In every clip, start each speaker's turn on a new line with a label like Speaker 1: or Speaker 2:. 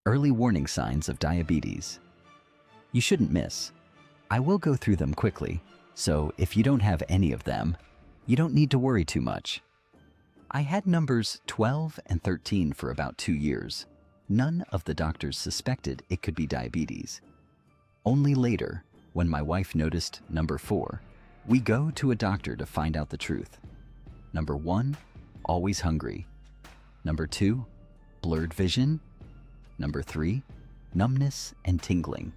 Speaker 1: early warning signs of diabetes. You shouldn't miss. I will go through them quickly, so if you don't have any of them, you don't need to worry too much. I had numbers 12 and 13 for about 2 years. None of the doctors suspected it could be diabetes. Only later, when my wife noticed number 4, we go to a doctor to find out the truth. Number 1, always hungry. Number 2, blurred vision. Number 3, numbness and tingling.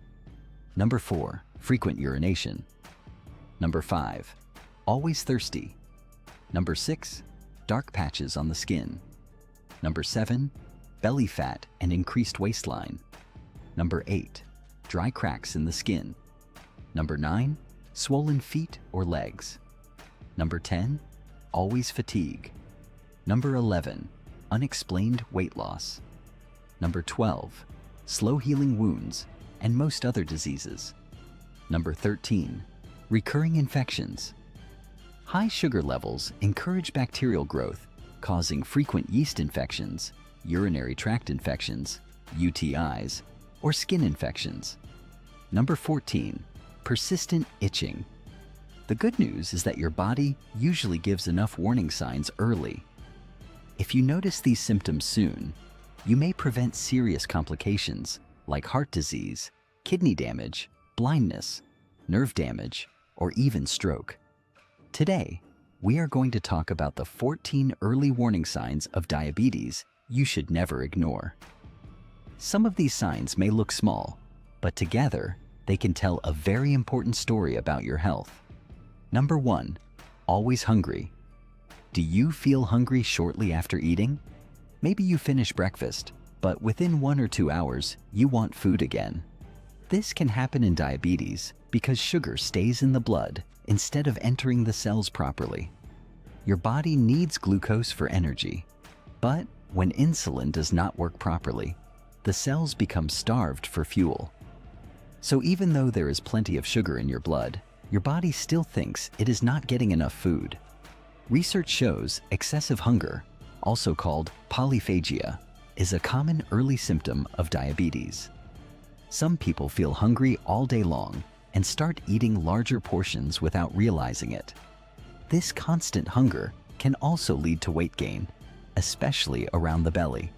Speaker 1: Number 4, frequent urination. Number 5, always thirsty. Number 6, dark patches on the skin. Number 7, belly fat and increased waistline. Number 8, dry cracks in the skin. Number 9, swollen feet or legs. Number 10, always fatigue. Number 11, unexplained weight loss. Number 12, slow healing wounds and most other diseases. Number 13, recurring infections. High sugar levels encourage bacterial growth, causing frequent yeast infections, urinary tract infections, UTIs, or skin infections. Number 14, persistent itching. The good news is that your body usually gives enough warning signs early. If you notice these symptoms soon, you may prevent serious complications like heart disease, kidney damage, blindness, nerve damage, or even stroke. Today, we are going to talk about the 14 early warning signs of diabetes you should never ignore. Some of these signs may look small, but together, they can tell a very important story about your health. Number 1, always hungry. Do you feel hungry shortly after eating? Maybe you finish breakfast, but within 1 or 2 hours, you want food again. This can happen in diabetes because sugar stays in the blood instead of entering the cells properly. Your body needs glucose for energy, but when insulin does not work properly, the cells become starved for fuel. So even though there is plenty of sugar in your blood, your body still thinks it is not getting enough food. Research shows excessive hunger, also called polyphagia, is a common early symptom of diabetes. Some people feel hungry all day long and start eating larger portions without realizing it. This constant hunger can also lead to weight gain, especially around the belly.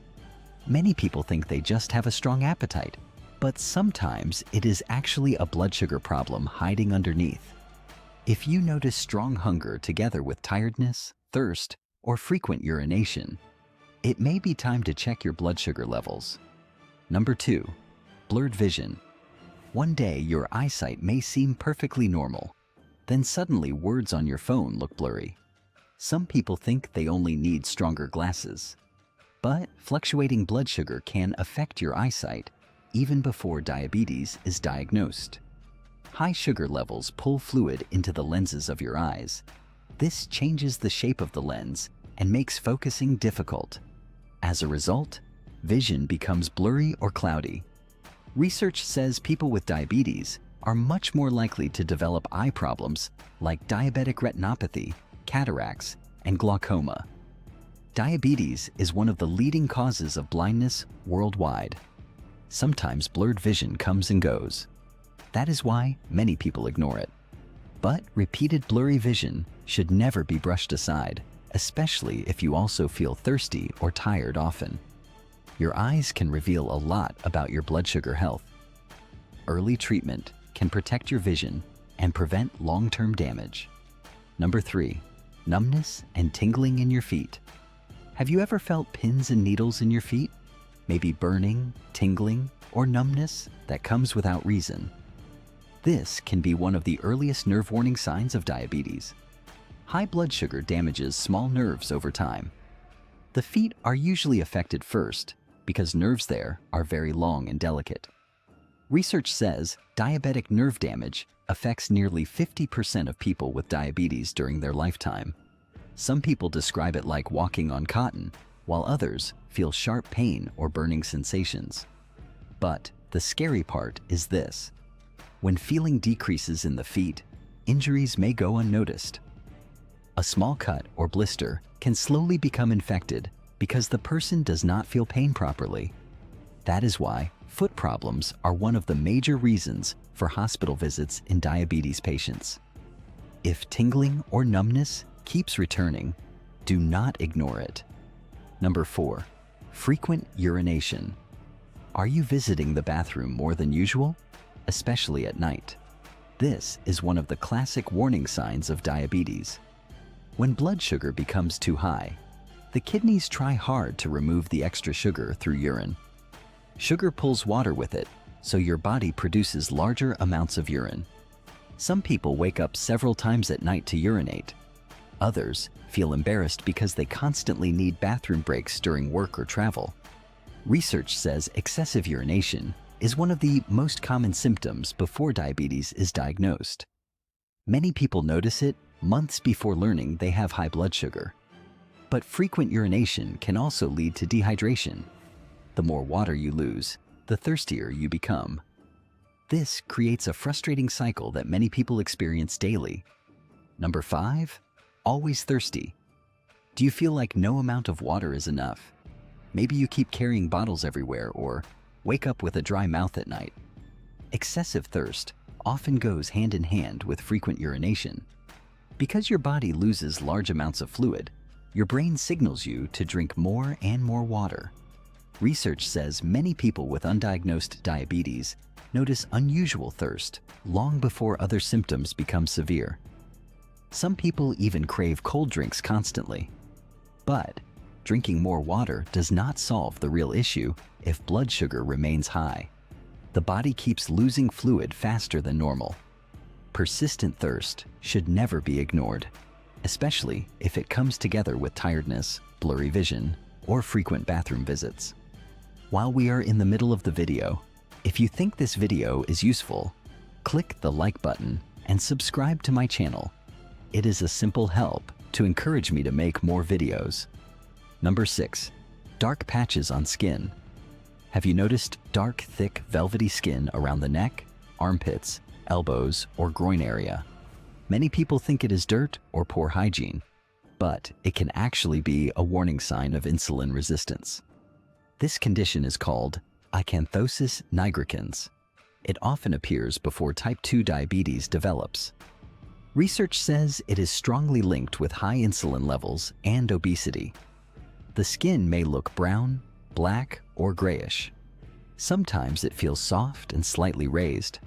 Speaker 1: Many people think they just have a strong appetite, but sometimes it is actually a blood sugar problem hiding underneath. If you notice strong hunger together with tiredness, thirst, or frequent urination, it may be time to check your blood sugar levels. Number 2, blurred vision. One day your eyesight may seem perfectly normal, then suddenly words on your phone look blurry. Some people think they only need stronger glasses. But fluctuating blood sugar can affect your eyesight even before diabetes is diagnosed. High sugar levels pull fluid into the lenses of your eyes. This changes the shape of the lens and makes focusing difficult. As a result, vision becomes blurry or cloudy. Research says people with diabetes are much more likely to develop eye problems like diabetic retinopathy, cataracts, and glaucoma. Diabetes is one of the leading causes of blindness worldwide. Sometimes blurred vision comes and goes. That is why many people ignore it. But repeated blurry vision should never be brushed aside, especially if you also feel thirsty or tired often. Your eyes can reveal a lot about your blood sugar health. Early treatment can protect your vision and prevent long-term damage. Number 3, numbness and tingling in your feet. Have you ever felt pins and needles in your feet? Maybe burning, tingling, or numbness that comes without reason. This can be one of the earliest nerve warning signs of diabetes. High blood sugar damages small nerves over time. The feet are usually affected first because nerves there are very long and delicate. Research says diabetic nerve damage affects nearly 50% of people with diabetes during their lifetime. Some people describe it like walking on cotton, while others feel sharp pain or burning sensations. But the scary part is this. When feeling decreases in the feet, injuries may go unnoticed. A small cut or blister can slowly become infected because the person does not feel pain properly. That is why foot problems are one of the major reasons for hospital visits in diabetes patients. If tingling or numbness keeps returning, do not ignore it. Number 4. Frequent urination. Are you visiting the bathroom more than usual, especially at night? This is one of the classic warning signs of diabetes. When blood sugar becomes too high, the kidneys try hard to remove the extra sugar through urine. Sugar pulls water with it, so your body produces larger amounts of urine. Some people wake up several times at night to urinate. Others feel embarrassed because they constantly need bathroom breaks during work or travel. Research says excessive urination is one of the most common symptoms before diabetes is diagnosed. Many people notice it months before learning they have high blood sugar. But frequent urination can also lead to dehydration. The more water you lose, the thirstier you become. This creates a frustrating cycle that many people experience daily. Number 5, always thirsty. Do you feel like no amount of water is enough? Maybe you keep carrying bottles everywhere or wake up with a dry mouth at night. Excessive thirst often goes hand in hand with frequent urination. Because your body loses large amounts of fluid, your brain signals you to drink more and more water. Research says many people with undiagnosed diabetes notice unusual thirst long before other symptoms become severe. Some people even crave cold drinks constantly. But drinking more water does not solve the real issue if blood sugar remains high. The body keeps losing fluid faster than normal. Persistent thirst should never be ignored, especially if it comes together with tiredness, blurry vision, or frequent bathroom visits. While we are in the middle of the video, if you think this video is useful, click the like button and subscribe to my channel. It is a simple help to encourage me to make more videos. Number 6, dark patches on skin. Have you noticed dark, thick, velvety skin around the neck, armpits, elbows, or groin area? Many people think it is dirt or poor hygiene, but it can actually be a warning sign of insulin resistance. This condition is called acanthosis nigricans. It often appears before type 2 diabetes develops. Research says it is strongly linked with high insulin levels and obesity. The skin may look brown, black, or grayish. Sometimes it feels soft and slightly raised.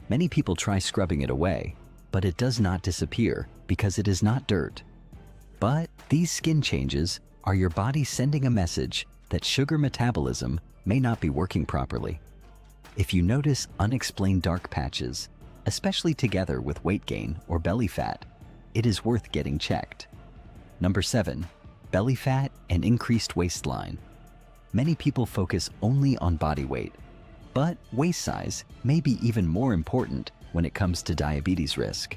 Speaker 1: Many people try scrubbing it away, but it does not disappear because it is not dirt. But these skin changes are your body sending a message that sugar metabolism may not be working properly. If you notice unexplained dark patches, especially together with weight gain or belly fat, it is worth getting checked. Number 7, belly fat and increased waistline. Many people focus only on body weight, but waist size may be even more important when it comes to diabetes risk.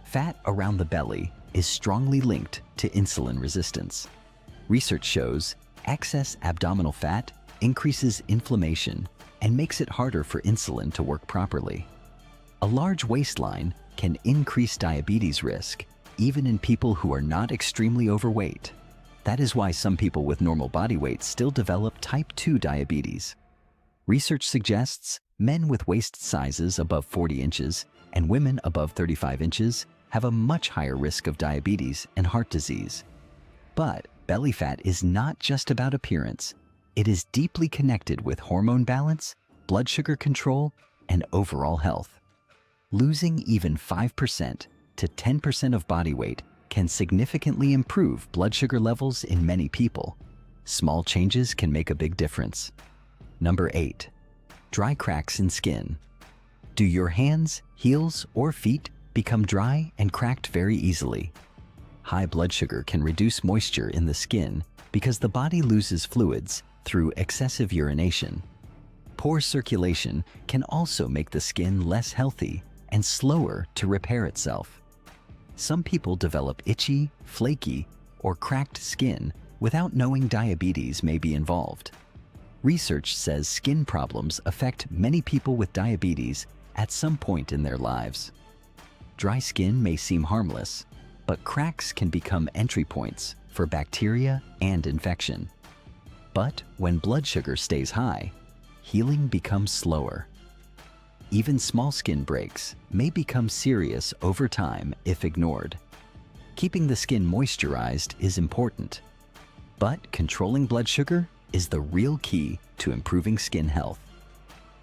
Speaker 1: Fat around the belly is strongly linked to insulin resistance. Research shows excess abdominal fat increases inflammation and makes it harder for insulin to work properly. A large waistline can increase diabetes risk even in people who are not extremely overweight. That is why some people with normal body weight still develop type 2 diabetes. Research suggests men with waist sizes above 40 inches and women above 35 inches have a much higher risk of diabetes and heart disease. But belly fat is not just about appearance. It is deeply connected with hormone balance, blood sugar control, and overall health. Losing even 5% to 10% of body weight can significantly improve blood sugar levels in many people. Small changes can make a big difference. Number 8, dry cracks in skin. Do your hands, heels, or feet become dry and cracked very easily? High blood sugar can reduce moisture in the skin because the body loses fluids through excessive urination. Poor circulation can also make the skin less healthy and slower to repair itself. Some people develop itchy, flaky, or cracked skin without knowing diabetes may be involved. Research says skin problems affect many people with diabetes at some point in their lives. Dry skin may seem harmless, but cracks can become entry points for bacteria and infection. But when blood sugar stays high, healing becomes slower. Even small skin breaks may become serious over time if ignored. Keeping the skin moisturized is important, but controlling blood sugar is the real key to improving skin health.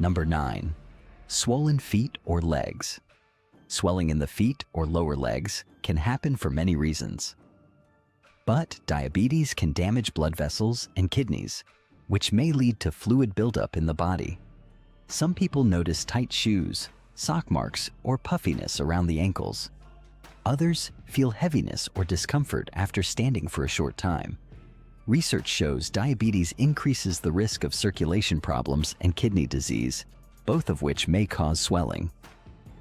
Speaker 1: Number 9. Swollen feet or legs. Swelling in the feet or lower legs can happen for many reasons. But diabetes can damage blood vessels and kidneys, which may lead to fluid buildup in the body. Some people notice tight shoes, sock marks, or puffiness around the ankles. Others feel heaviness or discomfort after standing for a short time. Research shows diabetes increases the risk of circulation problems and kidney disease, both of which may cause swelling.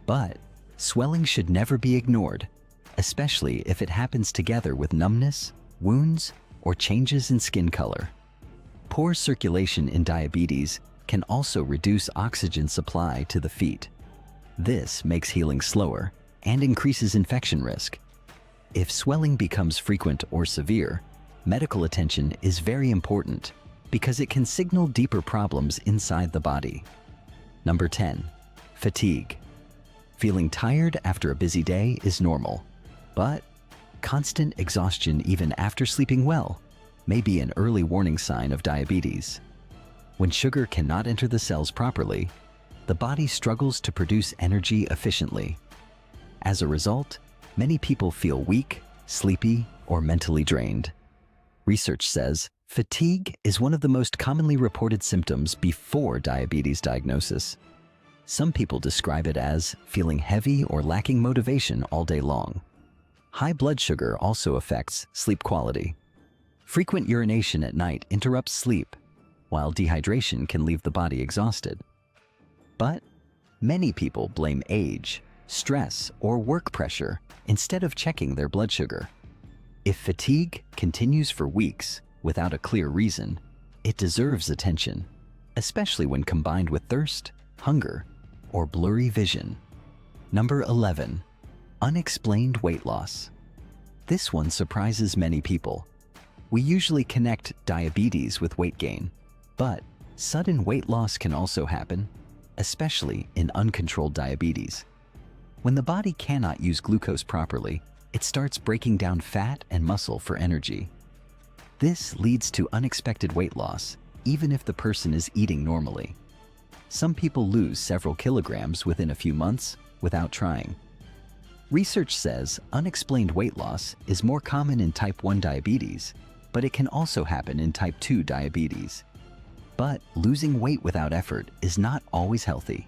Speaker 1: But swelling should never be ignored, especially if it happens together with numbness, wounds, or changes in skin color. Poor circulation in diabetes can also reduce oxygen supply to the feet. This makes healing slower and increases infection risk. If swelling becomes frequent or severe, medical attention is very important because it can signal deeper problems inside the body. Number 10. Fatigue. Feeling tired after a busy day is normal, but constant exhaustion even after sleeping well may be an early warning sign of diabetes. When sugar cannot enter the cells properly, the body struggles to produce energy efficiently. As a result, many people feel weak, sleepy, or mentally drained. Research says fatigue is one of the most commonly reported symptoms before diabetes diagnosis. Some people describe it as feeling heavy or lacking motivation all day long. High blood sugar also affects sleep quality. Frequent urination at night interrupts sleep, while dehydration can leave the body exhausted. But many people blame age, stress, or work pressure instead of checking their blood sugar. If fatigue continues for weeks without a clear reason, it deserves attention, especially when combined with thirst, hunger, or blurry vision. Number 11. Unexplained weight loss. This one surprises many people. We usually connect diabetes with weight gain, but sudden weight loss can also happen, especially in uncontrolled diabetes. When the body cannot use glucose properly, it starts breaking down fat and muscle for energy. This leads to unexpected weight loss, even if the person is eating normally. Some people lose several kilograms within a few months without trying. Research says unexplained weight loss is more common in type 1 diabetes, but it can also happen in type 2 diabetes. But losing weight without effort is not always healthy.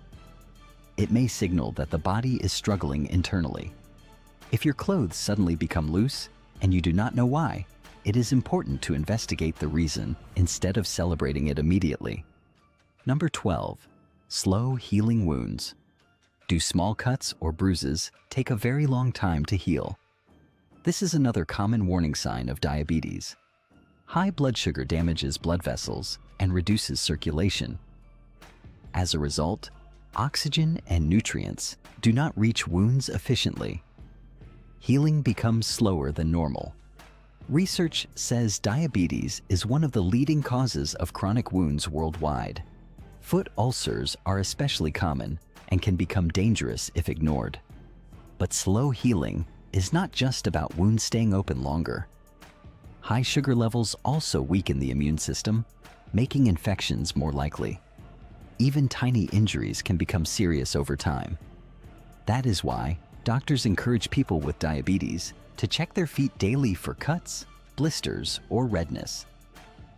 Speaker 1: It may signal that the body is struggling internally. If your clothes suddenly become loose and you do not know why, it is important to investigate the reason instead of celebrating it immediately. Number 12. Slow healing wounds. Do small cuts or bruises take a very long time to heal? This is another common warning sign of diabetes. High blood sugar damages blood vessels and reduces circulation. As a result, oxygen and nutrients do not reach wounds efficiently. Healing becomes slower than normal. Research says diabetes is one of the leading causes of chronic wounds worldwide. Foot ulcers are especially common and can become dangerous if ignored. But slow healing is not just about wounds staying open longer. High sugar levels also weaken the immune system, making infections more likely. Even tiny injuries can become serious over time. That is why doctors encourage people with diabetes to check their feet daily for cuts, blisters, or redness.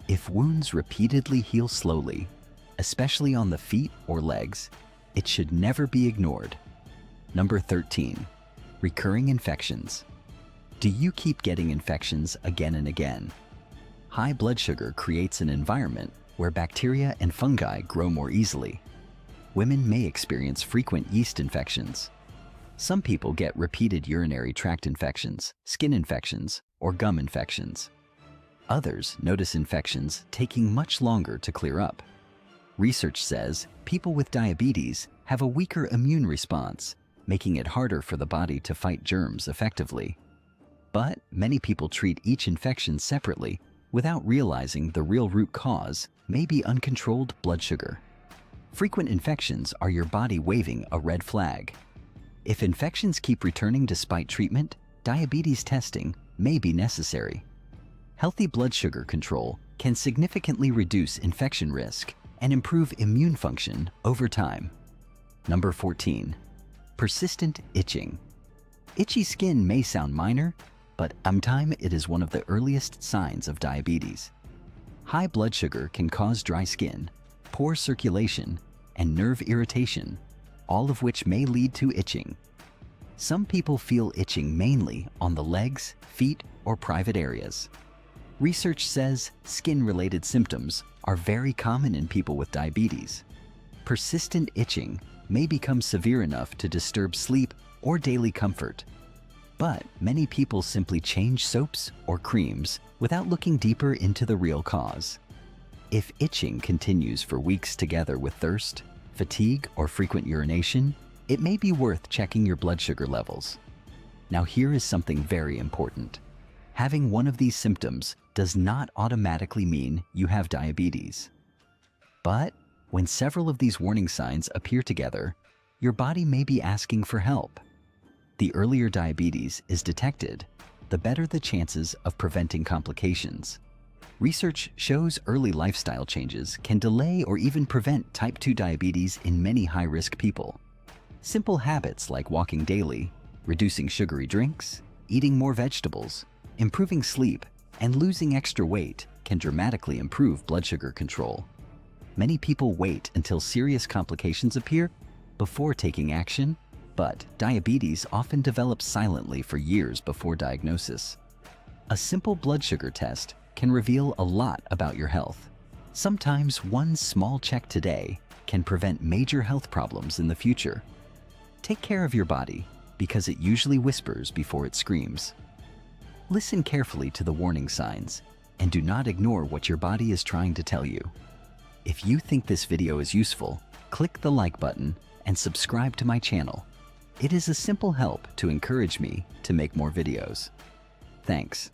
Speaker 1: If wounds repeatedly heal slowly, especially on the feet or legs, it should never be ignored. Number 13. Recurring infections. Do you keep getting infections again and again? High blood sugar creates an environment where bacteria and fungi grow more easily. Women may experience frequent yeast infections. Some people get repeated urinary tract infections, skin infections, or gum infections. Others notice infections taking much longer to clear up. Research says people with diabetes have a weaker immune response, making it harder for the body to fight germs effectively. But many people treat each infection separately without realizing the real root cause may be uncontrolled blood sugar. Frequent infections are your body waving a red flag. If infections keep returning despite treatment, diabetes testing may be necessary. Healthy blood sugar control can significantly reduce infection risk and improve immune function over time. Number 14. Persistent itching. Itchy skin may sound minor, but sometimes it is one of the earliest signs of diabetes. High blood sugar can cause dry skin, poor circulation, and nerve irritation, all of which may lead to itching. Some people feel itching mainly on the legs, feet, or private areas. Research says skin-related symptoms are very common in people with diabetes. Persistent itching may become severe enough to disturb sleep or daily comfort. But many people simply change soaps or creams without looking deeper into the real cause. If itching continues for weeks together with thirst, fatigue, or frequent urination, it may be worth checking your blood sugar levels. Now here is something very important. Having one of these symptoms does not automatically mean you have diabetes. But when several of these warning signs appear together, your body may be asking for help. The earlier diabetes is detected, the better the chances of preventing complications. Research shows early lifestyle changes can delay or even prevent type 2 diabetes in many high-risk people. Simple habits like walking daily, reducing sugary drinks, eating more vegetables, improving sleep, and losing extra weight can dramatically improve blood sugar control. Many people wait until serious complications appear before taking action, but diabetes often develops silently for years before diagnosis. A simple blood sugar test can reveal a lot about your health. Sometimes one small check today can prevent major health problems in the future. Take care of your body because it usually whispers before it screams. Listen carefully to the warning signs and do not ignore what your body is trying to tell you. If you think this video is useful, click the like button and subscribe to my channel. It is a simple help to encourage me to make more videos. Thanks.